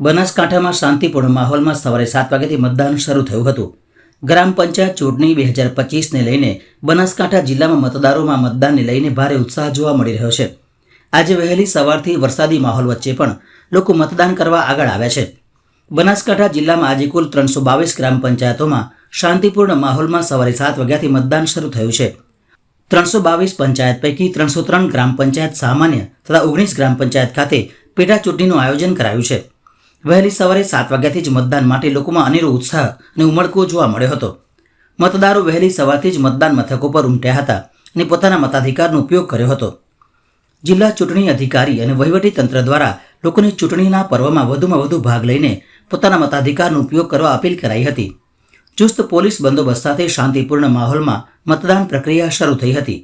બનાસકાંઠામાં શાંતિપૂર્ણ માહોલમાં સવારે 7 વાગ્યાથી મતદાન શરૂ થયું હતું। ગ્રામ પંચાયત ચૂંટણી 2025ને લઈને બનાસકાંઠા જિલ્લામાં મતદારોમાં મતદાનને લઈને ભારે ઉત્સાહ જોવા મળી રહ્યો છે। આજે વહેલી સવારથી વરસાદી માહોલ વચ્ચે પણ લોકો મતદાન કરવા આગળ આવ્યા છે। બનાસકાંઠા જિલ્લામાં આજે કુલ 322 ગ્રામ પંચાયતોમાં શાંતિપૂર્ણ માહોલમાં સવારે 7 વાગ્યાથી મતદાન શરૂ થયું છે। 322 પંચાયત પૈકી 303 ગ્રામ પંચાયત સામાન્ય તથા 19 ગ્રામ પંચાયત ખાતે પેટા ચૂંટણીનું આયોજન કરાયું છે। વહેલી સવારે 7 વાગ્યાથી જ મતદાન માટે લોકોમાં અનેરો ઉત્સાહ અને ઉમળકો જોવા મળ્યો હતો। મતદારો વહેલી સવારથી જ મતદાન મથકો પર ઉમટ્યા હતા અને પોતાના મતાધિકારનો ઉપયોગ કર્યો હતો। જિલ્લા ચૂંટણી અધિકારી અને વહીવટીતંત્ર દ્વારા લોકોને ચૂંટણીના પર્વમાં વધુમાં વધુ ભાગ લઈને પોતાના મતાધિકારનો ઉપયોગ કરવા અપીલ કરાઈ હતી। ચુસ્ત પોલીસ બંદોબસ્ત સાથે શાંતિપૂર્ણ માહોલમાં મતદાન પ્રક્રિયા શરૂ થઈ હતી।